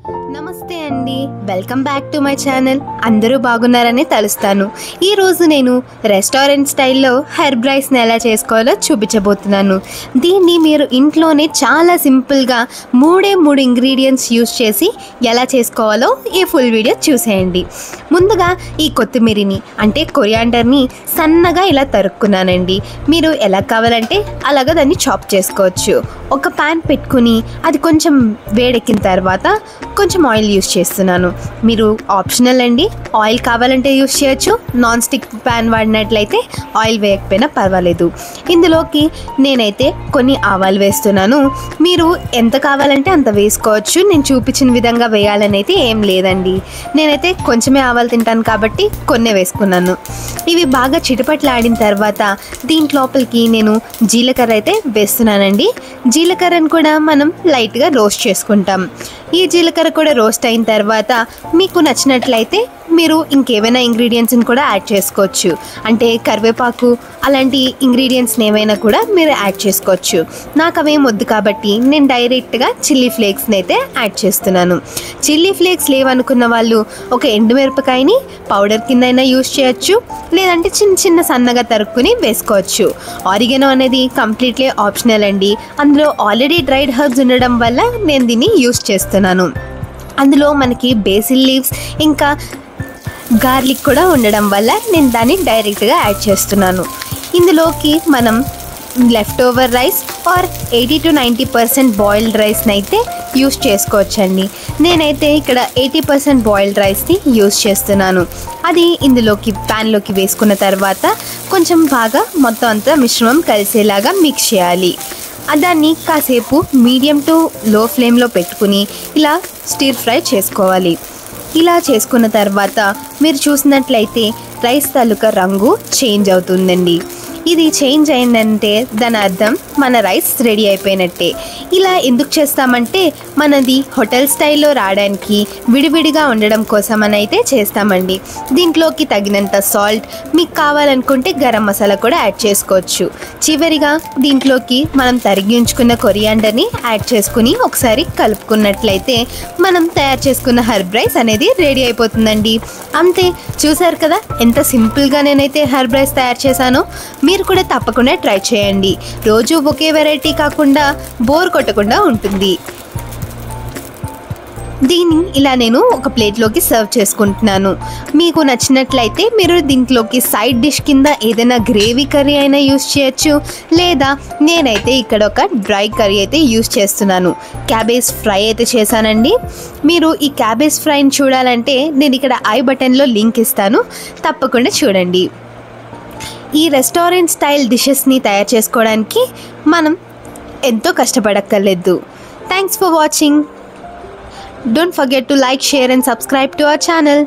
నమస్తే అండి, welcome back to my channel. అందరూ బాగున్నారని తలుస్తాను. ఈరోజు నేను రెస్టారెంట్ స్టైల్లో హెర్బ్ రైస్ని ఎలా చేసుకోవాలో చూపించబోతున్నాను. దీన్ని మీరు ఇంట్లోనే చాలా సింపుల్గా మూడు ఇంగ్రీడియంట్స్ యూస్ చేసి ఎలా చేసుకోవాలో ఈ ఫుల్ వీడియో చూసేయండి. ముందుగా ఈ కొత్తిమీరిని అంటే కొరియాండర్ని సన్నగా ఇలా తరుక్కున్నానండి. మీరు ఎలా కావాలంటే అలాగా దాన్ని చాప్ చేసుకోవచ్చు. ఒక ప్యాన్ పెట్టుకుని అది కొంచెం వేడెక్కిన తర్వాత కొంచెం ఆయిల్ యూస్ చేస్తున్నాను. మీరు ఆప్షనల్ అండి, ఆయిల్ కావాలంటే యూస్ చేయొచ్చు. నాన్ స్టిక్ ప్యాన్ వాడినట్లయితే ఆయిల్ వేయకపోయినా పర్వాలేదు. ఇందులోకి నేనైతే కొన్ని ఆవాలు వేస్తున్నాను. మీరు ఎంత కావాలంటే అంత వేసుకోవచ్చు. నేను చూపించిన విధంగా వేయాలని అయితే ఏం లేదండి. నేనైతే కొంచెమే ఆవాలు తింటాను కాబట్టి కొన్నే వేసుకున్నాను. ఇవి బాగా చిటపట్లాడిన తర్వాత దీంట్లోపలికి నేను జీలకర్ర అయితే వేస్తున్నానండి. జీలకర్రను కూడా మనం లైట్గా రోస్ట్ చేసుకుంటాం. ఈ జీలకర్ర కూడా రోస్ట్ అయిన తర్వాత మీకు నచ్చినట్లయితే మీరు ఇంకేమైనా ఇంగ్రీడియంట్స్ని కూడా యాడ్ చేసుకోవచ్చు. అంటే కరివేపాకు అలాంటి ఇంగ్రీడియంట్స్ని ఏమైనా కూడా మీరు యాడ్ చేసుకోవచ్చు. నాకు అవేం వద్దు కాబట్టి నేను డైరెక్ట్గా చిల్లీ ఫ్లేక్స్ని అయితే యాడ్ చేస్తున్నాను. చిల్లీ ఫ్లేక్స్ లేవనుకున్న వాళ్ళు ఒక ఎండుమిరపకాయని పౌడర్ కింద అయినా యూస్ చేయొచ్చు, లేదంటే చిన్న చిన్న సన్నగా తరుక్కుని వేసుకోవచ్చు. ఆరిగనో అనేది కంప్లీట్లీ ఆప్షనల్ అండి. అందులో ఆల్రెడీ డ్రైడ్ హర్బ్స్ ఉండడం వల్ల నేను దీన్ని యూస్ చేస్తున్నాను. అందులో మనకి బేసిల్ లీవ్స్ ఇంకా గార్లిక్ కూడా ఉండడం వల్ల నేను దాన్ని డైరెక్ట్గా యాడ్ చేస్తున్నాను. ఇందులోకి మనం left over rice or 80 to 90% boiled రైస్ని అయితే యూస్ చేసుకోవచ్చండి. నేనైతే ఇక్కడ 80% బాయిల్డ్ రైస్ని యూస్ చేస్తున్నాను. అది ఇందులోకి ప్యాన్లోకి వేసుకున్న తర్వాత కొంచెం బాగా మొత్తం అంతా మిశ్రమం కలిసేలాగా మిక్స్ చేయాలి. దాన్ని కాసేపు మీడియం టు లో ఫ్లేమ్లో పెట్టుకుని ఇలా స్టిర్ ఫ్రై చేసుకోవాలి. ఇలా చేసుకున్న తర్వాత మీరు చూసినట్లయితే రైస్ తాలూకా రంగు చేంజ్ అవుతుందండి. ఇది చేంజ్ అయిందంటే దాని అర్థం మన రైస్ రెడీ అయిపోయినట్టే. ఇలా ఎందుకు చేస్తామంటే మనది హోటల్ స్టైల్లో రావడానికి విడివిడిగా ఉండడం కోసం అని అయితే చేస్తామండి. దీంట్లోకి తగినంత సాల్ట్, మీకు కావాలనుకుంటే గరం మసాలా కూడా యాడ్ చేసుకోవచ్చు. చివరిగా దీంట్లోకి మనం తరిగి ఉంచుకున్న కొరియాండర్ని యాడ్ చేసుకుని ఒకసారి కలుపుకున్నట్లయితే మనం తయారు చేసుకున్న హెర్బ్ రైస్ అనేది రెడీ అయిపోతుందండి. అంతే, చూసారు కదా ఎంత సింపుల్గా నేనైతే హెర్బ్ రైస్ తయారు చేశానో. మీరు కూడా తప్పకుండా ట్రై చేయండి. రోజు ఒకే వెరైటీ కాకుండా బోర్ కొట్టకుండా ఉంటుంది. దీన్ని ఇలా నేను ఒక ప్లేట్లోకి సర్వ్ చేసుకుంటున్నాను. మీకు నచ్చినట్లయితే మీరు దీంట్లోకి సైడ్ డిష్ కింద ఏదైనా గ్రేవీ కర్రీ అయినా యూస్ చేయొచ్చు, లేదా నేనైతే ఇక్కడ ఒక డ్రై కర్రీ అయితే యూస్ చేస్తున్నాను. క్యాబేజ్ ఫ్రై అయితే చేశానండి. మీరు ఈ క్యాబేజ్ ఫ్రైని చూడాలంటే నేను ఇక్కడ ఐ బటన్లో లింక్ ఇస్తాను, తప్పకుండా చూడండి. ఈ రెస్టారెంట్ స్టైల్ డిషెస్ని తయారు చేసుకోవడానికి మనం ఎంతో కష్టపడక్కర్లేదు. Thanks for watching. Don't forget to like, share and subscribe to our channel.